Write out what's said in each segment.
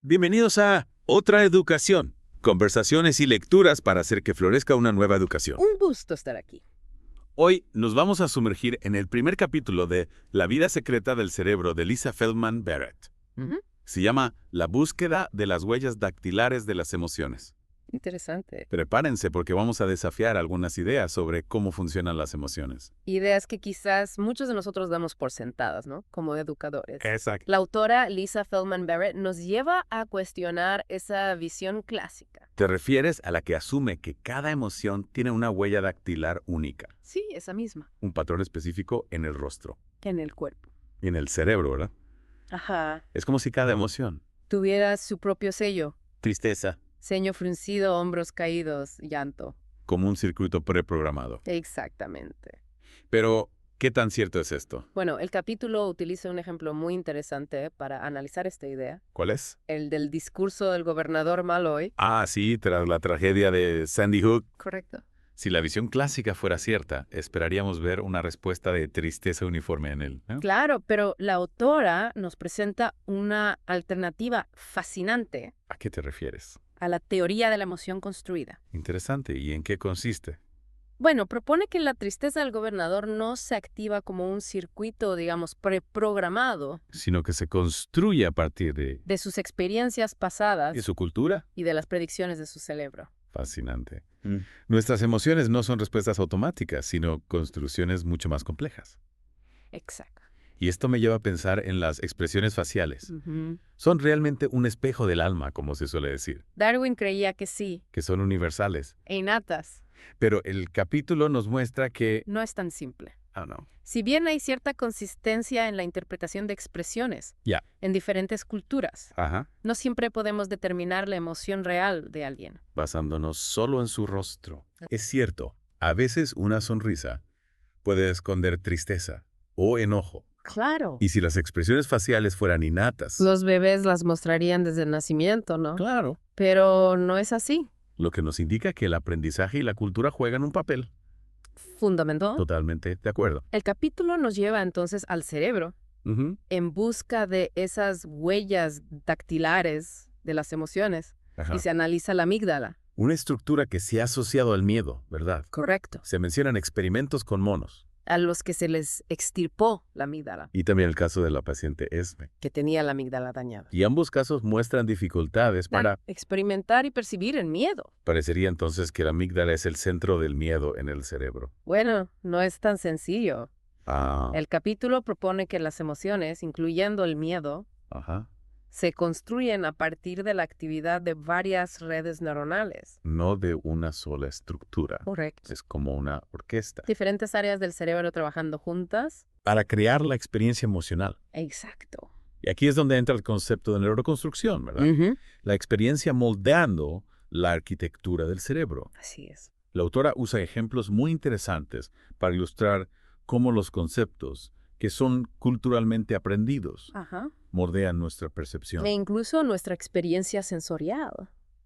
Bienvenidos a Otra Educación, conversaciones y lecturas para hacer que florezca una nueva educación. Un gusto estar aquí. Hoy nos vamos a sumergir en el primer capítulo de La vida secreta del cerebro de Lisa Feldman Barrett. Se llama La búsqueda de las huellas dactilares de las emociones. Interesante. Prepárense porque vamos a desafiar algunas ideas sobre cómo funcionan las emociones. Ideas que quizás muchos de nosotros damos por sentadas, ¿no? Como educadores. Exacto. La autora Lisa Feldman Barrett nos lleva a cuestionar esa visión clásica. ¿Te refieres a la que asume que cada emoción tiene una huella dactilar única? Sí, esa misma. Un patrón específico en el rostro En el cuerpo. y en el cerebro, ¿verdad? Ajá. Es como si cada emoción, Tuviera su propio sello. tristeza, Ceño fruncido, hombros caídos, llanto. como un circuito preprogramado. Exactamente. Pero, ¿qué tan cierto es esto? Bueno, el capítulo utiliza un ejemplo muy interesante para analizar esta idea. ¿Cuál es? El del discurso del gobernador Malloy. Ah, sí, tras la tragedia de Sandy Hook. Correcto. Si la visión clásica fuera cierta, esperaríamos ver una respuesta de tristeza uniforme en él, ¿no? Claro, pero la autora nos presenta una alternativa fascinante ¿A qué te refieres? a la teoría de la emoción construida. Interesante. ¿Y en qué consiste? Bueno, propone que la tristeza del gobernador no se activa como un circuito, digamos, preprogramado Sino que se construye a partir de sus experiencias pasadas de su cultura. y de las predicciones de su cerebro. Fascinante. Nuestras emociones no son respuestas automáticas, sino construcciones mucho más complejas. Exacto. Y esto me lleva a pensar en las expresiones faciales. Ujú. Son realmente un espejo del alma, como se suele decir, Darwin creía que sí, que son universales. e innatas. Pero el capítulo nos muestra que... No es tan simple. no. Si bien hay cierta consistencia en la interpretación de expresiones Ya. en diferentes culturas, Ajá. no siempre podemos determinar la emoción real de alguien. Basándonos solo en su rostro. Es cierto, a veces una sonrisa puede esconder tristeza o enojo. Claro. Y si las expresiones faciales fueran innatas... Los bebés las mostrarían desde el nacimiento, ¿no? Claro. Pero no es así. Lo que nos indica que el aprendizaje y la cultura juegan un papel. Fundamental. Totalmente de acuerdo. El capítulo nos lleva entonces al cerebro Ujú. en busca de esas huellas dactilares de las emociones Ajá. y se analiza la amígdala. Una estructura que se ha asociado al miedo, ¿verdad? Correcto. Se mencionan experimentos con monos. A los que se les extirpó la amígdala, Y también el caso de la paciente Esme. que tenía la amígdala dañada. Y ambos casos muestran dificultades para... Experimentar y percibir el miedo. Parecería entonces que la amígdala es el centro del miedo en el cerebro. Bueno, no es tan sencillo. Ah, El capítulo propone que las emociones, incluyendo el miedo, ajá. se construyen a partir de la actividad de varias redes neuronales. No de una sola estructura. Correcto. Es como una orquesta. Diferentes áreas del cerebro trabajando juntas. Para crear la experiencia emocional. Exacto. Y aquí es donde entra el concepto de neuroconstrucción, ¿verdad? La experiencia moldeando la arquitectura del cerebro. Así es. La autora usa ejemplos muy interesantes para ilustrar cómo los conceptos, que son culturalmente aprendidos, Ajá. moldean nuestra percepción. E incluso nuestra experiencia sensorial.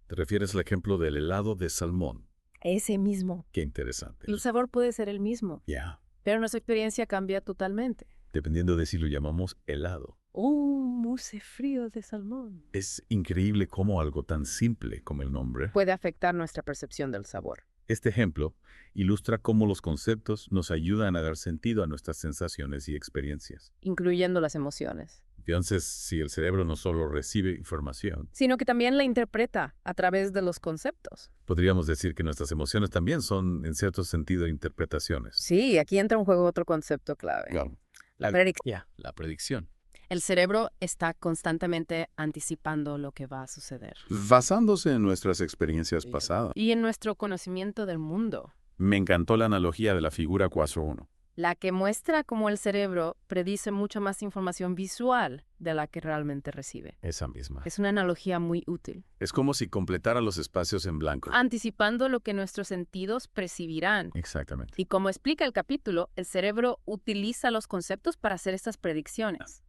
¿Te refieres al ejemplo del helado de salmón? Ese mismo. Qué interesante. El sabor puede ser el mismo, Ya, pero nuestra experiencia cambia totalmente. dependiendo de si lo llamamos helado. Un mousse frío de salmón Es increíble cómo algo tan simple como el nombre. puede afectar nuestra percepción del sabor. Este ejemplo ilustra cómo los conceptos nos ayudan a dar sentido a nuestras sensaciones y experiencias. Incluyendo las emociones, Entonces, si el cerebro no solo recibe información, sino que también la interpreta a través de los conceptos. podríamos decir que nuestras emociones también son, en cierto sentido, interpretaciones. Sí, aquí entra en juego otro concepto clave. Claro. La predicción. La predicción. El cerebro está constantemente anticipando lo que va a suceder. Basándose en nuestras experiencias pasadas. Y en nuestro conocimiento del mundo, Me encantó la analogía de la figura 4-1. la que muestra cómo el cerebro predice mucha más información visual de la que realmente recibe. Esa misma. Es una analogía muy útil. Es como si completara los espacios en blanco. Anticipando lo que nuestros sentidos percibirán. Exactamente. Y como explica el capítulo, el cerebro utiliza los conceptos para hacer estas predicciones.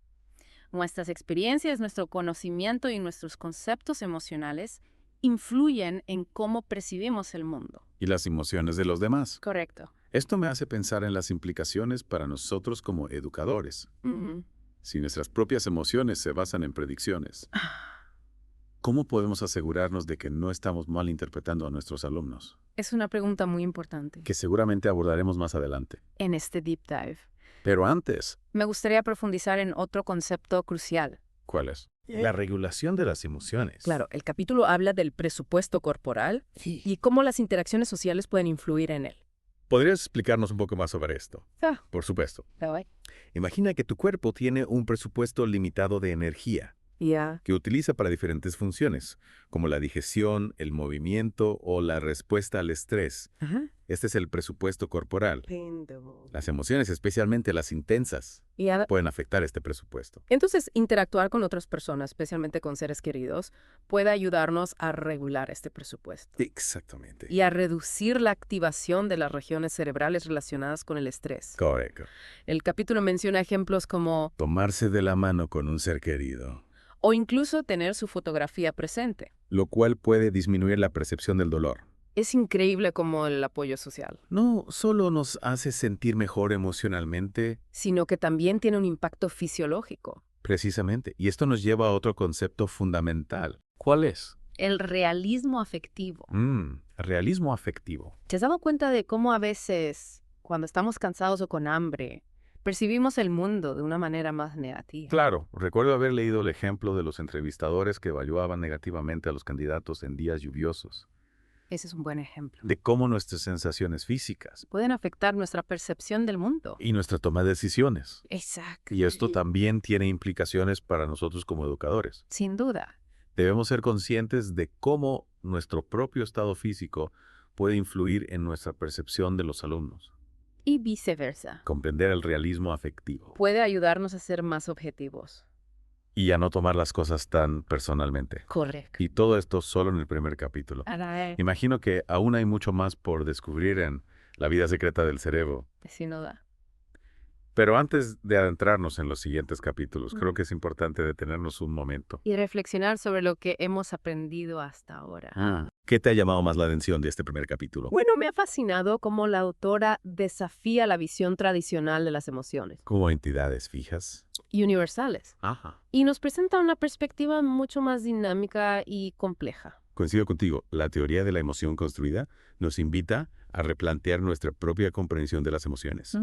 Nuestras experiencias, nuestro conocimiento y nuestros conceptos emocionales influyen en cómo percibimos el mundo. Y las emociones de los demás. Correcto. Esto me hace pensar en las implicaciones para nosotros como educadores. Ujú. Si nuestras propias emociones se basan en predicciones, ¿cómo podemos asegurarnos de que no estamos malinterpretando a nuestros alumnos? Es una pregunta muy importante Que seguramente abordaremos más adelante. en este deep dive. Pero antes, Me gustaría profundizar en otro concepto crucial. ¿cuál es? La regulación de las emociones. Claro, el capítulo habla del presupuesto corporal y cómo las interacciones sociales pueden influir en él. ¿Podrías explicarnos un poco más sobre esto? Ah. Por supuesto. ¿Sabes? Imagina que tu cuerpo tiene un presupuesto limitado de energía Ya. que utiliza para diferentes funciones, como la digestión, el movimiento o la respuesta al estrés. Ajá. Este es el presupuesto corporal. Las emociones, especialmente las intensas, Ya. pueden afectar este presupuesto. Entonces, interactuar con otras personas, especialmente con seres queridos, puede ayudarnos a regular este presupuesto Exactamente. y a reducir la activación de las regiones cerebrales relacionadas con el estrés. Correcto. El capítulo menciona ejemplos como, Tomarse de la mano con un ser querido, o incluso tener su fotografía presente. lo cual puede disminuir la percepción del dolor. Es increíble como el apoyo social, No solo nos hace sentir mejor emocionalmente, sino que también tiene un impacto fisiológico. precisamente, y esto nos lleva a otro concepto fundamental. ¿Cuál es? El realismo afectivo. Realismo afectivo. ¿Te has dado cuenta de cómo a veces, cuando estamos cansados o con hambre, percibimos el mundo de una manera más negativa? Claro, recuerdo haber leído el ejemplo de los entrevistadores que evaluaban negativamente a los candidatos en días lluviosos, Ese es un buen ejemplo. de cómo nuestras sensaciones físicas Pueden afectar nuestra percepción del mundo. y nuestra toma de decisiones. Exacto. Y esto también tiene implicaciones para nosotros como educadores. Sin duda. Debemos ser conscientes de cómo nuestro propio estado físico puede influir en nuestra percepción de los alumnos. Y viceversa. Comprender el realismo afectivo Puede ayudarnos a ser más objetivos. y a no tomar las cosas tan personalmente. Correcto. Y todo esto solo en el primer capítulo. Imagino que aún hay mucho más por descubrir en La vida secreta del cerebro. Sin duda. Pero antes de adentrarnos en los siguientes capítulos, creo que es importante detenernos un momento. Y reflexionar sobre lo que hemos aprendido hasta ahora. ¿Qué te ha llamado más la atención de este primer capítulo? Bueno, me ha fascinado cómo la autora desafía la visión tradicional de las emociones Como entidades fijas. y universales Ajá. y nos presenta una perspectiva mucho más dinámica y compleja. Coincido contigo, la teoría de la emoción construida nos invita a replantear nuestra propia comprensión de las emociones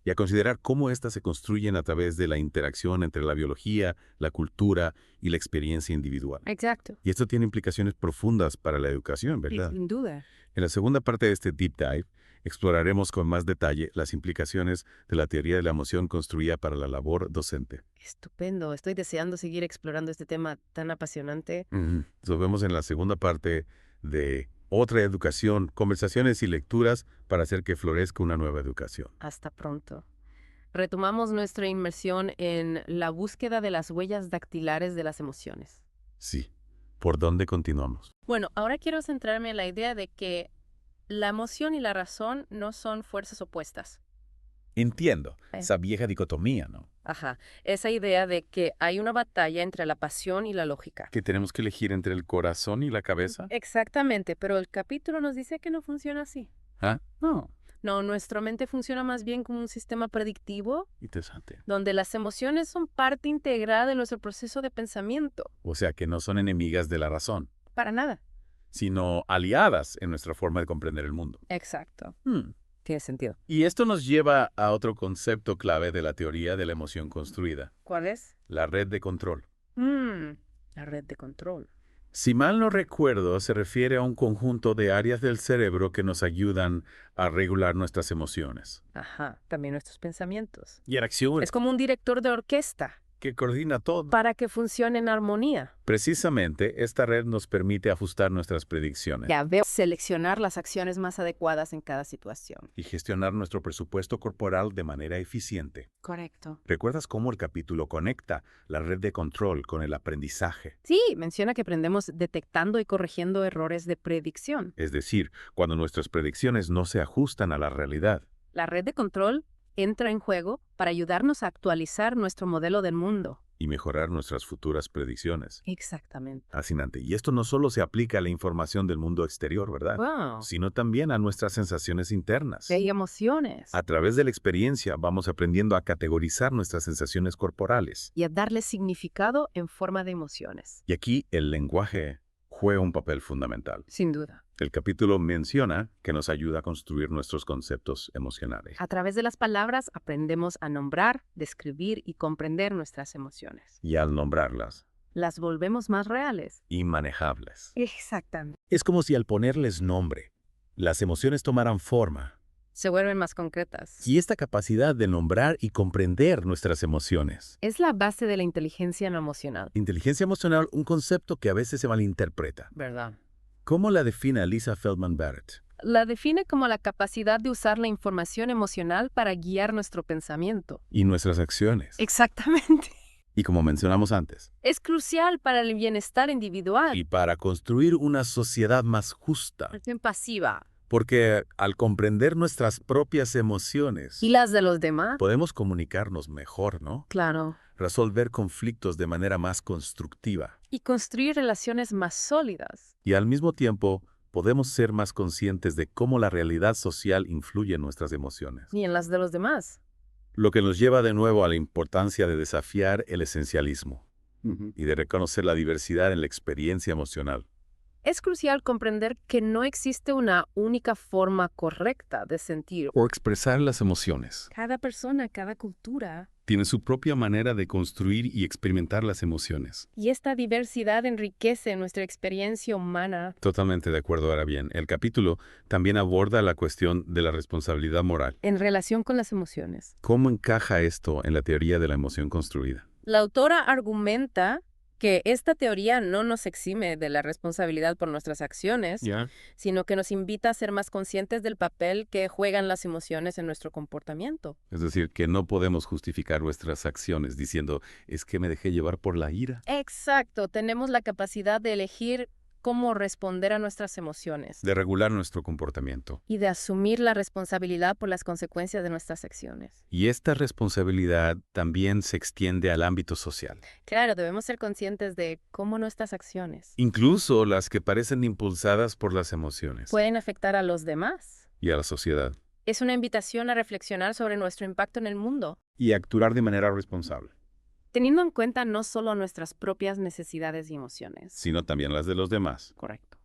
y a considerar cómo éstas se construyen a través de la interacción entre la biología, la cultura y la experiencia individual. Exacto. Y esto tiene implicaciones profundas para la educación, ¿verdad? Sin duda. En la segunda parte de este deep dive, exploraremos con más detalle las implicaciones de la teoría de la emoción construida para la labor docente. Estupendo. Estoy deseando seguir explorando este tema tan apasionante. Nos vemos en la segunda parte de Otra Educación, conversaciones y lecturas para hacer que florezca una nueva educación. Hasta pronto. Retomamos nuestra inmersión en la búsqueda de las huellas dactilares de las emociones. Sí. ¿Por dónde continuamos? Bueno, ahora quiero centrarme en la idea de que la emoción y la razón no son fuerzas opuestas. Entiendo. Sí. Esa vieja dicotomía, ¿no? Ajá. Esa idea de que hay una batalla entre la pasión y la lógica. ¿Que tenemos que elegir entre el corazón y la cabeza? Exactamente, pero el capítulo nos dice que no funciona así. ¿Ah? No. No, nuestra mente funciona más bien como un sistema predictivo Interesante. donde las emociones son parte integrada de nuestro proceso de pensamiento. O sea, que no son enemigas de la razón, Para nada. sino aliadas en nuestra forma de comprender el mundo. Exacto. Tiene sentido. Y esto nos lleva a otro concepto clave de la teoría de la emoción construida, ¿Cuál es? la red de control. La red de control. Si mal no recuerdo, se refiere a un conjunto de áreas del cerebro que nos ayudan a regular nuestras emociones. Ajá. También nuestros pensamientos. Y en acción, Es como un director de orquesta que coordina todo. para que funcione en armonía. Precisamente, esta red nos permite ajustar nuestras predicciones Ya veo. Seleccionar las acciones más adecuadas en cada situación. y gestionar nuestro presupuesto corporal de manera eficiente. Correcto. ¿Recuerdas cómo el capítulo conecta la red de control con el aprendizaje? Sí, menciona que aprendemos detectando y corrigiendo errores de predicción. Es decir, cuando nuestras predicciones no se ajustan a la realidad. La red de control entra en juego para ayudarnos a actualizar nuestro modelo del mundo. Y mejorar nuestras futuras predicciones. Exactamente. Fascinante. Y esto no solo se aplica a la información del mundo exterior, ¿verdad? Wow. Sino también a nuestras sensaciones internas. Hay emociones. A través de la experiencia vamos aprendiendo a categorizar nuestras sensaciones corporales. Y a darle significado en forma de emociones. Y aquí el lenguaje juega un papel fundamental. Sin duda. El capítulo menciona que nos ayuda a construir nuestros conceptos emocionales. A través de las palabras aprendemos a nombrar, describir y comprender nuestras emociones. Y al nombrarlas, Las volvemos más reales. y manejables. Exactamente. Es como si al ponerles nombre, las emociones tomaran forma. Se vuelven más concretas. Y esta capacidad de nombrar y comprender nuestras emociones. Es la base de la inteligencia no emocional. Inteligencia emocional, un concepto que a veces se malinterpreta. ¿Verdad? ¿Cómo la define Lisa Feldman Barrett? La define como la capacidad de usar la información emocional para guiar nuestro pensamiento. Y nuestras acciones. Exactamente. Y como mencionamos antes, Es crucial para el bienestar individual. y para construir una sociedad más justa. Acción pasiva. Porque al comprender nuestras propias emociones, ¿Y las de los demás? podemos comunicarnos mejor, ¿no? Claro. Resolver conflictos de manera más constructiva. Y construir relaciones más sólidas. Y al mismo tiempo, podemos ser más conscientes de cómo la realidad social influye en nuestras emociones. Y en las de los demás. Lo que nos lleva de nuevo a la importancia de desafiar el esencialismo y de reconocer la diversidad en la experiencia emocional. Es crucial comprender que no existe una única forma correcta de sentir. O expresar las emociones. Cada persona, cada cultura. Tiene su propia manera de construir y experimentar las emociones. Y esta diversidad enriquece nuestra experiencia humana. Totalmente de acuerdo. Ahora bien, el capítulo también aborda la cuestión de la responsabilidad moral. En relación con las emociones. ¿Cómo encaja esto en la teoría de la emoción construida? La autora argumenta que esta teoría no nos exime de la responsabilidad por nuestras acciones, sino que nos invita a ser más conscientes del papel que juegan las emociones en nuestro comportamiento. Es decir, que no podemos justificar nuestras acciones diciendo, es que me dejé llevar por la ira. Exacto, tenemos la capacidad de elegir cómo responder a nuestras emociones De regular nuestro comportamiento. y de asumir la responsabilidad por las consecuencias de nuestras acciones. Y esta responsabilidad también se extiende al ámbito social. Claro, debemos ser conscientes de cómo nuestras acciones Incluso las que parecen impulsadas por las emociones. pueden afectar a los demás. Y a la sociedad. Es una invitación a reflexionar sobre nuestro impacto en el mundo, Y actuar de manera responsable. teniendo en cuenta no solo nuestras propias necesidades y emociones. Sino también las de los demás. Correcto.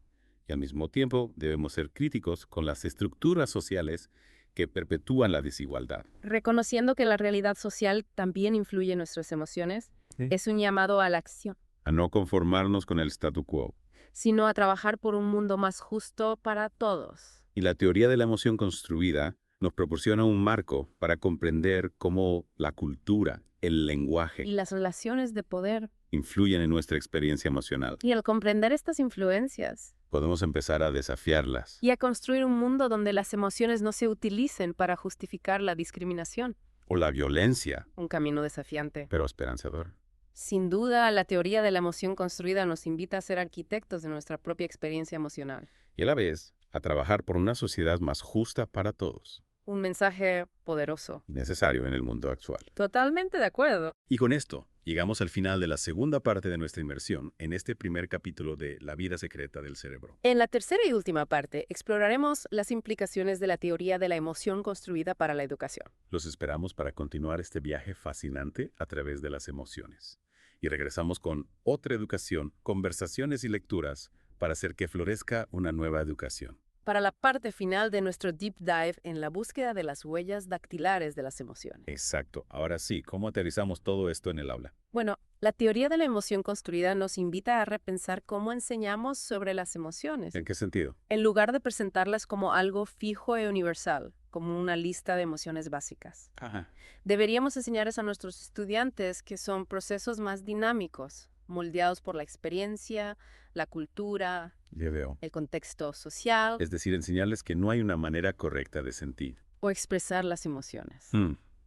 Y al mismo tiempo debemos ser críticos con las estructuras sociales que perpetúan la desigualdad. Reconociendo que la realidad social también influye en nuestras emociones, es un llamado a la acción, A no conformarnos con el statu quo. sino a trabajar por un mundo más justo para todos. Y la teoría de la emoción construida nos proporciona un marco para comprender cómo la cultura, el lenguaje, Y las relaciones de poder. influyen en nuestra experiencia emocional. Y al comprender estas influencias, Podemos empezar a desafiarlas. y a construir un mundo donde las emociones no se utilicen para justificar la discriminación. O la violencia, Un camino desafiante. pero esperanzador. Sin duda, la teoría de la emoción construida nos invita a ser arquitectos de nuestra propia experiencia emocional. Y a la vez, a trabajar por una sociedad más justa para todos. Un mensaje poderoso. Necesario en el mundo actual. Totalmente de acuerdo. Y con esto, llegamos al final de la segunda parte de nuestra inmersión en este primer capítulo de La vida secreta del cerebro. En la tercera y última parte, exploraremos las implicaciones de la teoría de la emoción construida para la educación. Los esperamos para continuar este viaje fascinante a través de las emociones. Y regresamos con otra educación, conversaciones y lecturas para hacer que florezca una nueva educación. Para la parte final de nuestro deep dive en la búsqueda de las huellas dactilares de las emociones. Exacto. Ahora sí, ¿cómo aterrizamos todo esto en el aula? Bueno, la teoría de la emoción construida nos invita a repensar cómo enseñamos sobre las emociones, ¿En qué sentido? en lugar de presentarlas como algo fijo e universal, como una lista de emociones básicas. Ajá. Deberíamos enseñarles a nuestros estudiantes que son procesos más dinámicos, moldeados por la experiencia, la cultura, Ya veo. el contexto social Es decir, enseñarles que no hay una manera correcta de sentir. o expresar las emociones.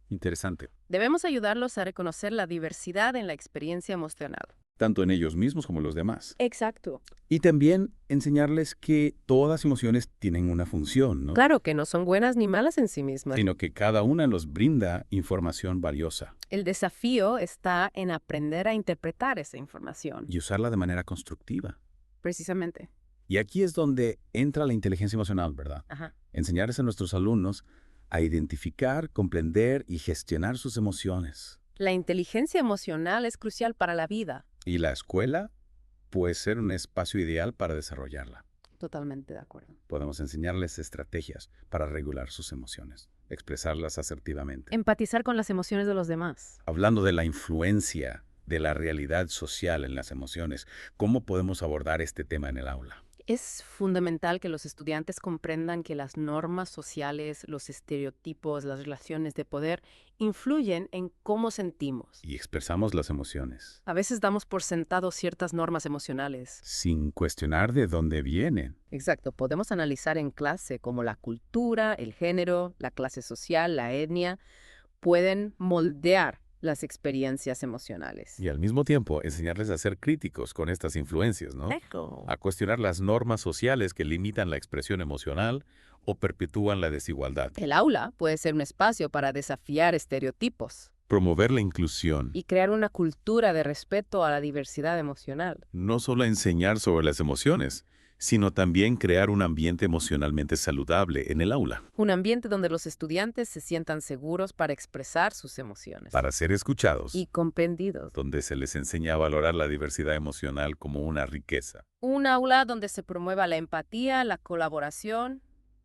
Interesante. Debemos ayudarlos a reconocer la diversidad en la experiencia emocional. tanto en ellos mismos como en los demás. Exacto. Y también enseñarles que todas las emociones tienen una función, ¿no? Claro que no son buenas ni malas en sí mismas. Sino que cada una nos brinda información valiosa El desafío está en aprender a interpretar esa información. y usarla de manera constructiva. Precisamente. Y aquí es donde entra la inteligencia emocional, ¿verdad? Ajá. Enseñarles a nuestros alumnos a identificar, comprender y gestionar sus emociones. La inteligencia emocional es crucial para la vida. Y la escuela puede ser un espacio ideal para desarrollarla. Totalmente de acuerdo. Podemos enseñarles estrategias para regular sus emociones, expresarlas asertivamente. Empatizar con las emociones de los demás. Hablando de la influencia de la realidad social en las emociones, ¿cómo podemos abordar este tema en el aula? Es fundamental que los estudiantes comprendan que las normas sociales, los estereotipos, las relaciones de poder influyen en cómo sentimos. Y expresamos las emociones, A veces damos por sentado ciertas normas emocionales. sin cuestionar de dónde vienen. Exacto, podemos analizar en clase cómo la cultura, el género, la clase social, la etnia pueden moldear las experiencias emocionales. Y al mismo tiempo enseñarles a ser críticos con estas influencias, ¿no? A cuestionar las normas sociales que limitan la expresión emocional o perpetúan la desigualdad. El aula puede ser un espacio para desafiar estereotipos Promover la inclusión. y crear una cultura de respeto a la diversidad emocional. No solo enseñar sobre las emociones, sino también crear un ambiente emocionalmente saludable en el aula, Un ambiente donde los estudiantes se sientan seguros para expresar sus emociones para ser escuchados, y comprendidos. donde se les enseña a valorar la diversidad emocional como una riqueza Un aula donde se promueva la empatía, la colaboración.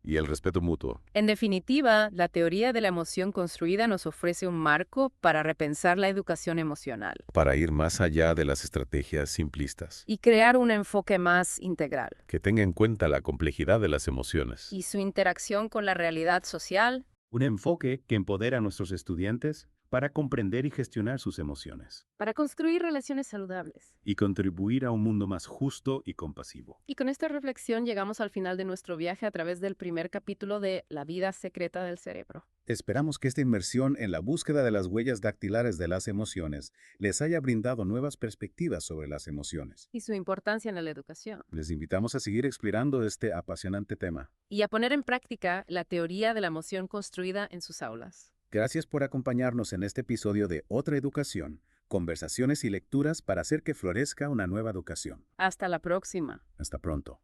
y el respeto mutuo. En definitiva, la teoría de la emoción construida nos ofrece un marco para repensar la educación emocional Para ir más allá de las estrategias simplistas, y crear un enfoque más integral. que tenga en cuenta la complejidad de las emociones. Y su interacción con la realidad social. Un enfoque que empodera a nuestros estudiantes para comprender y gestionar sus emociones Para construir relaciones saludables. y contribuir a un mundo más justo y compasivo. Y con esta reflexión llegamos al final de nuestro viaje a través del primer capítulo de La vida secreta del cerebro. Esperamos que esta inmersión en la búsqueda de las huellas dactilares de las emociones les haya brindado nuevas perspectivas sobre las emociones. Y su importancia en la educación. Les invitamos a seguir explorando este apasionante tema. Y a poner en práctica la teoría de la emoción construida en sus aulas. Gracias por acompañarnos en este episodio de Otra Educación, conversaciones y lecturas para hacer que florezca una nueva educación. Hasta la próxima. Hasta pronto.